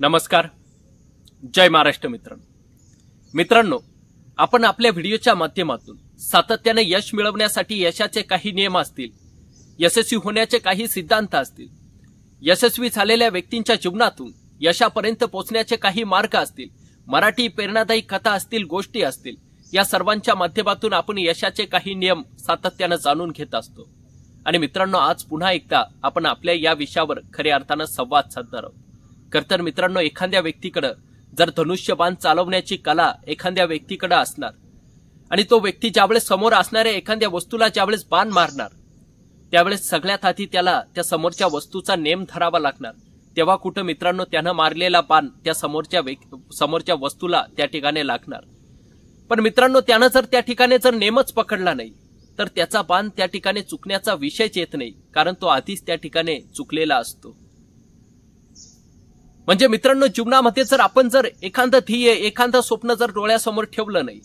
नमस्कार, जय महाराष्ट्र मित्रांनो, आपण आपल्या व्हिडिओच्या माध्यमातून सातत्याने यश मिळवण्यासाठी यशाचे काही नियम असतील, यशस्वी होण्याचे काही सिद्धांत असतील, यशस्वी झालेल्या व्यक्तींच्या जीवनातून यशापर्यंत पोहोचण्याचे काही मार्ग असतील, मराठी प्रेरणादायी कथा असतील, गोष्टी असतील, या सर्वांच्या माध्यमातून आपण यशाचे काही नियम सातत्याने जाणून घेत असतो। आणि मित्रांनो, आज पुन्हा एकदा आपण आपल्या या विषयावर खऱ्या अर्थाने संवाद साधणार आहोत। तर मित्रांनो, एखाद्या व्यक्तीकडे जर धनुष्यबाण चालवण्याची कला एखाद्या व्यक्तीकडे असणार आणि तो व्यक्ती ज्यावेळेस समोर असणाऱ्या एखाद्या वस्तूला ज्यावेळेस बाण मारणार त्यावेळेस सगळ्यात आधी त्याला त्या समोरच्या वस्तूचा नेम धरावा लागणार। तेव्हा कुठं मित्रांनो त्यानं मारलेला बाण त्या समोरच्या वस्तूला त्या ठिकाणी लागणार। पण मित्रांनो, त्यानं जर त्या ठिकाणी जर नेमच पकडला नाही तर त्याचा बाण त्या ठिकाणी चुकण्याचा विषयच येत नाही, कारण तो आधीच त्या ठिकाणी चुकलेला असतो। म्हणजे मित्रांनो, जीवनामध्ये जर आपण जर एखादं ध्येय एखादं स्वप्न जर डोळ्यासमोर ठेवलं नाही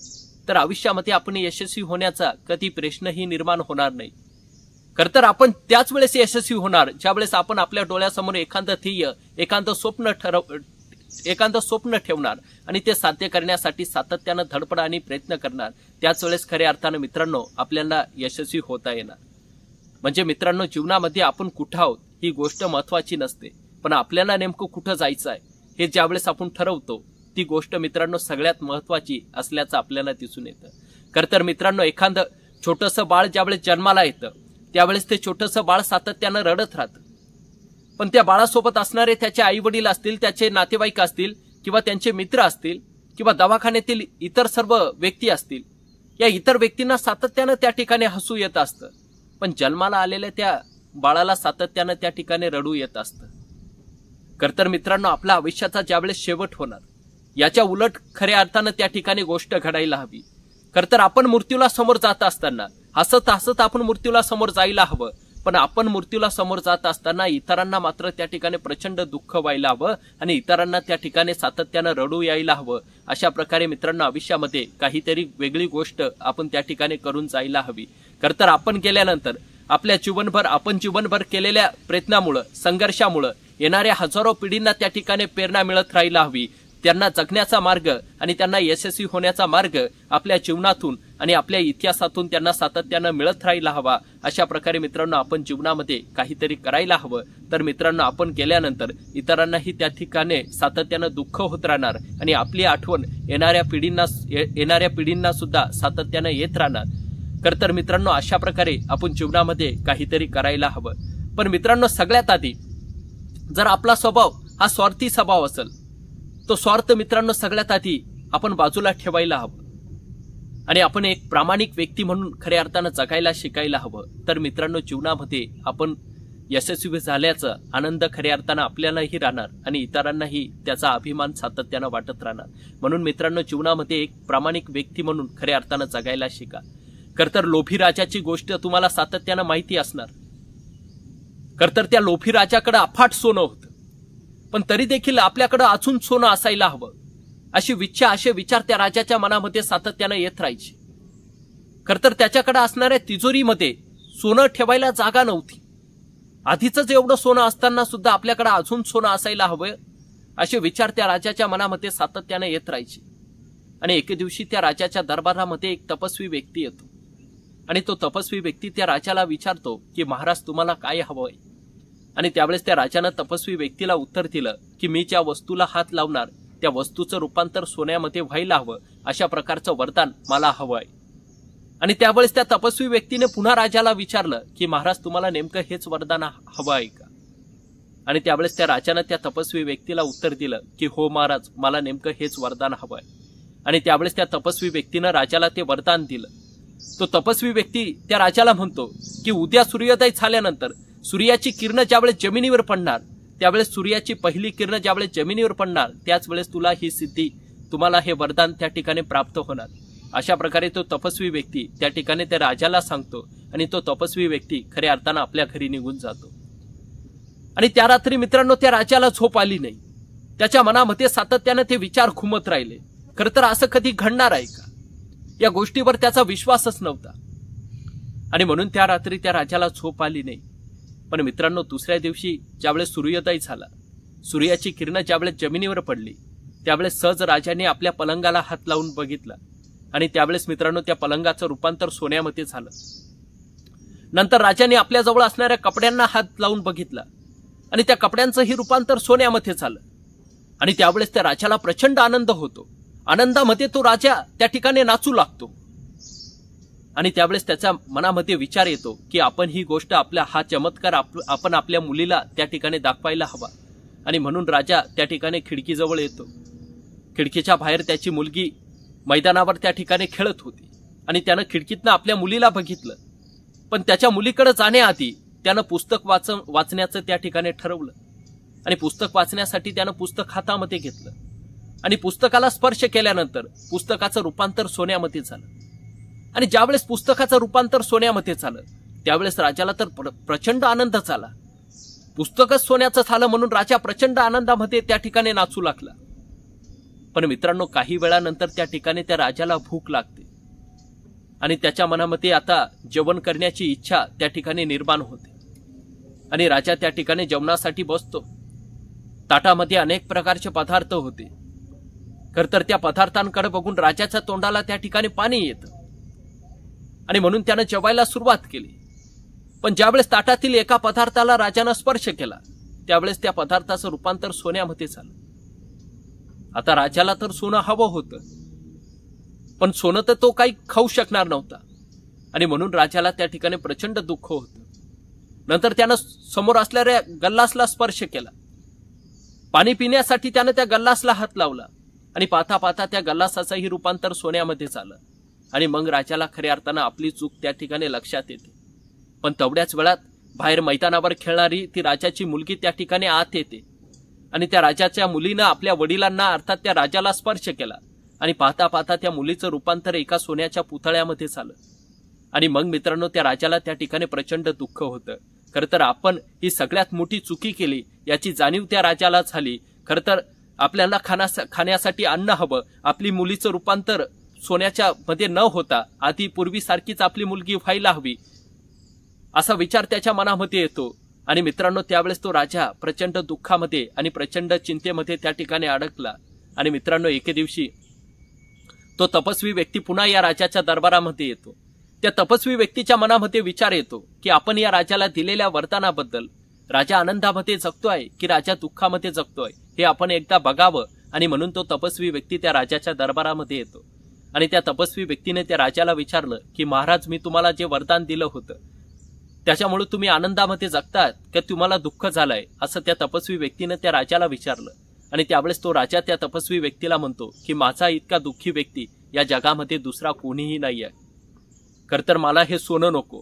तर आयुष्यामध्ये आपण यशस्वी होण्याचा कधी प्रश्नही निर्माण होणार नाही। तर आपण त्याच वेळेस यशस्वी होणार ज्यावेळेस आपण आपल्या डोळ्यासमोर एखादं ध्येय एखादं स्वप्न ठेवणार आणि ते साध्य करण्यासाठी सातत्याने धडपड आणि प्रयत्न करणार। त्याच वेळेस खऱ्या अर्थाने मित्रांनो आपल्याला यशस्वी होता येणार। म्हणजे मित्रांनो, जीवनामध्ये आपण कुठं आहोत ही गोष्ट महत्वाची नसते, पण आपल्याला नेमकं कुठं जायचं आहे हे ज्यावेळेस आपण ठरवतो ती गोष्ट मित्रांनो सगळ्यात महत्वाची असल्याचं आपल्याला दिसून येतं। तर मित्रांनो, एखादं छोटंसं बाळ ज्यावेळेस जन्माला येतं त्यावेळेस ते छोटंसं बाळ सातत्यानं रडत राहतं, पण त्या बाळासोबत असणारे त्याचे आई वडील असतील, त्याचे नातेवाईक असतील किंवा त्यांचे मित्र असतील किंवा दवाखान्यातील इतर सर्व व्यक्ती असतील, या इतर व्यक्तींना सातत्यानं त्या ठिकाणी हसू येत असतं, पण जन्माला आलेल्या त्या बाळाला सातत्यानं त्या ठिकाणी रडू येत असतं। तर मित्रांनो, आपल्या आयुष्याचा ज्यावेळेस शेवट होणार याच्या उलट खऱ्या अर्थानं त्या ठिकाणी गोष्ट घडायला हवी। तर आपण मृत्यूला समोर जात असताना हसत हसत आपण मृत्यूला समोर जायला हवं, पण आपण मृत्यूला समोर जात असताना इतरांना मात्र त्या ठिकाणी प्रचंड दुःख व्हायला हवं आणि इतरांना त्या ठिकाणी सातत्यानं रडू यायला हवं। अशा प्रकारे मित्रांनो आयुष्यामध्ये काहीतरी वेगळी गोष्ट आपण त्या ठिकाणी करून जायला हवी। तर आपण गेल्यानंतर आपल्या जीवनभर केलेल्या प्रयत्नामुळे संघर्षामुळे येणाऱ्या हजारो पिढींना त्या ठिकाणी प्रेरणा मिळत राहायला हवी, त्यांना जगण्याचा मार्ग आणि त्यांना यशस्वी होण्याचा मार्ग आपल्या जीवनातून आणि आपल्या इतिहासातून त्यांना सातत्यानं मिळत राहायला हवा। अशा प्रकारे मित्रांनो आपण जीवनामध्ये काहीतरी करायला हवं। तर मित्रांनो, आपण गेल्यानंतर इतरांनाही त्या ठिकाणी सातत्यानं दुःख होत राहणार आणि आपली आठवण येणाऱ्या पिढींना सुद्धा सातत्यानं येत राहणार। तर मित्रांनो, अशा प्रकारे आपण जीवनामध्ये काहीतरी करायला हवं। पण मित्रांनो, सगळ्यात आधी जर आपला स्वभाव हा स्वार्थी स्वभाव असेल तो स्वार्थ मित्रांनो सगळ्यात आधी आपण बाजूला ठेवायला हवं आणि आपण एक प्रामाणिक व्यक्ती म्हणून खऱ्या अर्थानं जगायला शिकायला हवं। तर मित्रांनो, जीवनामध्ये आपण यशस्वी झाल्याचा आनंद खऱ्या अर्थानं आपल्यालाही राहणार आणि इतरांनाही त्याचा अभिमान सातत्यानं वाटत राहणार। म्हणून मित्रांनो, जीवनामध्ये एक प्रामाणिक व्यक्ती म्हणून खऱ्या अर्थानं जगायला शिका। तर लोभी राजाची गोष्ट तुम्हाला सातत्यानं माहिती असणार। तर त्या लोभी राजाकडे अफाट सोनं होतं, पण तरी देखील आपल्याकडे अजून सोनं असायला हवं असे विचार त्या राजाच्या मनामध्ये सातत्यानं येत राहायचे। तर त्याच्याकडे असणाऱ्या तिजोरीमध्ये सोनं ठेवायला जागा नव्हती। आधीच एवढं सोनं असताना सुद्धा आपल्याकडे अजून सोनं असायला हवं असे विचार त्या राजाच्या मनामध्ये सातत्यानं येत राहायचे। आणि एके दिवशी त्या राजाच्या दरबारामध्ये एक तपस्वी व्यक्ती येतो आणि तो तपस्वी व्यक्ती त्या राजाला विचारतो की महाराज, तुम्हाला काय हवंय? आणि त्यावेळेस त्या राजानं तपस्वी व्यक्तीला उत्तर दिलं की मी ज्या वस्तूला हात लावणार त्या वस्तूचं रूपांतर सोन्यामध्ये व्हायला हवं, अशा प्रकारचं वरदान मला हवंय। आणि त्यावेळेस त्या तपस्वी व्यक्तीने पुन्हा राजाला विचारलं की महाराज, तुम्हाला नेमकं हेच वरदान हवं आहे का? आणि त्यावेळेस त्या राजानं त्या तपस्वी व्यक्तीला उत्तर दिलं की हो महाराज, मला नेमकं हेच वरदान हवंय। आणि त्यावेळेस त्या तपस्वी व्यक्तीनं राजाला ते वरदान दिलं। तो तपस्वी व्यक्ती त्या राजाला म्हणतो की उद्या सूर्योदय झाल्यानंतर सूर्याची किरण ज्यावेळेस जमिनीवर पडणार त्यावेळेस सूर्याची पहिली किरण ज्यावेळेस जमिनीवर पडणार त्याच वेळेस तुला ही सिद्धी, तुम्हाला हे वरदान त्या ठिकाणी प्राप्त होणार। अशा प्रकारे तो तपस्वी व्यक्ती त्या ठिकाणी त्या राजाला सांगतो आणि तो तपस्वी व्यक्ती खऱ्या अर्थानं आपल्या घरी निघून जातो। आणि त्या रात्री मित्रांनो त्या राजाला झोप आली नाही, त्याच्या मनामध्ये सातत्यानं ते विचार घुमत राहिले। खरं तर असं कधी घडणार आहे का, या गोष्टीवर त्याचा विश्वासच नव्हता आणि म्हणून त्या रात्री त्या राजाला झोप आली नाही। पण मित्रांनो, दुसऱ्या दिवशी ज्यावेळेस सूर्योदय झाला, सूर्याची किरणं ज्यावेळेस जमिनीवर पडली त्यावेळेस सहज राजाने आपल्या पलंगाला हात लावून बघितला आणि त्यावेळेस मित्रांनो त्या पलंगाचं रूपांतर सोन्यामध्ये झालं. नंतर राजाने आपल्या जवळ असणाऱ्या कपड्यांना हात लावून बघितला आणि त्या कपड्यांचंही रूपांतर सोन्यामध्ये झालं. आणि त्यावेळेस त्या राजाला प्रचंड आनंद होतो. आनंदामध्ये तो राजा त्या ठिकाणी नाचू लागतो. आणि त्यावेळेस त्याच्या मनामध्ये विचार येतो की आपण ही गोष्ट हा चमत्कार आपण आपल्या मुलीला त्या ठिकाणी दाखवायला हवा. आणि म्हणून राजा त्या ठिकाणी खिडकीजवळ येतो. खिडकीच्या बाहेर त्याची मुलगी मैदानावर त्या ठिकाणी खेळत होती आणि त्यानं खिडकीतनं आपल्या मुलीला बघितलं. पण त्याच्या मुलीकडे जाण्याआधी त्यानं पुस्तक वाचण्याचं त्या ठिकाणी ठरवलं. आणि पुस्तक वाचण्यासाठी त्यानं पुस्तक हातामध्ये घेतलं आणि पुस्तकाला स्पर्श केल्यानंतर पुस्तकाचं रूपांतर सोन्यामध्ये झालं. आणि ज्यावेळेस पुस्तकाचं रूपांतर सोन्यामध्ये झालं त्यावेळेस राजाला तर प्रचंड आनंद झाला. पुस्तकच सोन्याचं झालं म्हणून राजा प्रचंड आनंदामध्ये त्या ठिकाणी नाचू लागला. पण मित्रांनो, काही वेळानंतर त्या ठिकाणी त्या राजाला भूक लागते आणि त्याच्या मनामध्ये आता जेवण करण्याची इच्छा त्या ठिकाणी निर्माण होते. आणि राजा त्या ठिकाणी जेवणासाठी बसतो. ताटामध्ये अनेक प्रकारचे पदार्थ होते. खर तर त्या पदार्थांकडे बघून राजाच्या तोंडाला त्या ठिकाणी पाणी येतं आणि म्हणून त्यानं जेवायला सुरुवात केली. पण ज्यावेळेस ताटातील एका पदार्थाला राजानं स्पर्श केला त्यावेळेस त्या पदार्थाचं रूपांतर सोन्यामध्ये झालं. आता राजाला तर सोनं हवं होतं पण सोनं तर तो काही खाऊ शकणार नव्हता आणि म्हणून राजाला त्या ठिकाणी प्रचंड दुःख होतं. नंतर त्यानं समोर असलेल्या गल्लासला स्पर्श केला. पाणी पिण्यासाठी त्यानं त्या गल्लासला हात लावला आणि पाहता पाहता त्या गल्लासाचंही रूपांतर सोन्यामध्ये झालं. आणि मग राजाला खऱ्या अर्थानं आपली चूक त्या ठिकाणी लक्षात येते. पण तेवढ्याच वेळात बाहेर मैदानावर खेळणारी ती राजाची मुलगी त्या ठिकाणी आत येते आणि त्या राजाच्या मुलीनं आपल्या वडिलांना अर्थात त्या राजाला स्पर्श केला आणि पाहता पाहता त्या मुलीचं रूपांतर एका सोन्याच्या पुतळ्यामध्ये झालं. आणि मग मित्रांनो, त्या राजाला त्या ठिकाणी प्रचंड दुःख होतं. खरं तर आपण ही सगळ्यात मोठी चुकी केली याची जाणीव त्या राजाला झाली. खरं तर आपल्याला खाण्यासाठी अन्न हवं. आपली मुलीचं रूपांतर सोन्याच्या मध्ये न होता आधी पूर्वीसारखीच आपली मुलगी व्हायला हवी असा विचार त्याच्या मनामध्ये येतो. आणि मित्रांनो, त्यावेळेस तो राजा प्रचंड दुःखामध्ये आणि प्रचंड चिंतेमध्ये त्या ठिकाणी अडकला. आणि मित्रांनो, एके दिवशी तो तपस्वी व्यक्ती पुन्हा या राजाच्या दरबारामध्ये येतो. त्या तपस्वी व्यक्तीच्या मनामध्ये विचार येतो की आपण या राजाला दिलेल्या वरदानाबद्दल राजा आनंदामध्ये जगतोय की राजा दुःखामध्ये जगतोय हे आपण एकदा बघावं. आणि म्हणून तो तपस्वी व्यक्ती त्या राजाच्या दरबारामध्ये येतो. आणि त्या तपस्वी व्यक्तीने त्या राजाला विचारलं की महाराज, मी तुम्हाला जे वरदान दिलं होतं त्याच्यामुळे तुम्ही आनंदामध्ये जगतात का तुम्हाला दुःख झालंय, असं त्या तपस्वी व्यक्तीने त्या राजाला विचारलं. आणि त्यावेळेस तो राजा त्या तपस्वी व्यक्तीला म्हणतो की माझा इतका दुःखी व्यक्ती या जगामध्ये दुसरा कोणीही नाही आहे. खरं तर मला हे सोनं नको,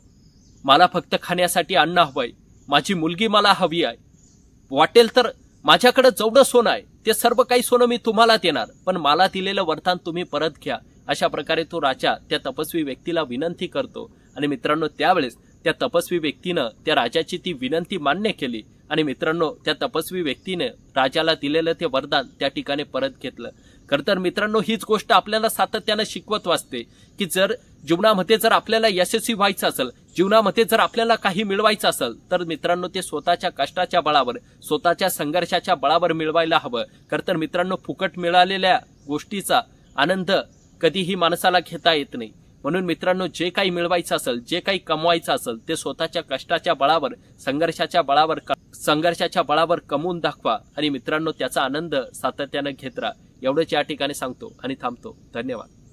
मला फक्त खाण्यासाठी अन्न हवंय. माझी मुलगी मला हवी आहे. वाटेल तर माझ्याकडे जेवढं सोनं आहे ते सर्व काही सोनं मी तुम्हाला देणार, पण मला दिलेलं वरदान तुम्ही परत घ्या. अशा प्रकारे तो राजा त्या तपस्वी व्यक्तीला विनंती करतो. आणि मित्रांनो, त्यावेळेस त्या तपस्वी व्यक्तीनं त्या राजाची ती विनंती मान्य केली. आणि मित्रांनो, त्या तपस्वी व्यक्तीने राजाला दिलेलं ते वरदान त्या ठिकाणी परत घेतलं. खरं तर मित्रांनो, हीच गोष्ट आपल्याला सातत्यानं शिकवत वाचते की जीवनामध्ये जर आपल्याला यशस्वी व्हायचं असेल, जीवनामध्ये जर आपल्याला काही मिळवायचं असेल तर मित्रांनो, ते स्वतःच्या कष्टाच्या बळावर, स्वतःच्या संघर्षाच्या बळावर मिळवायला हवं. खरं तर मित्रांनो, फुकट मिळालेल्या गोष्टीचा आनंद कधीही माणसाला घेता येत नाही. म्हणून मित्रांनो, जे काही मिळवायचं असेल, जे काही कमवायचं असेल ते स्वतःच्या कष्टाच्या बळावर, संघर्षाच्या बळावर कमवून दाखवा. आणि मित्रांनो, त्याचा आनंद सातत्यानं घेत राहा. एवढंच या ठिकाणी सांगतो आणि थांबतो. धन्यवाद.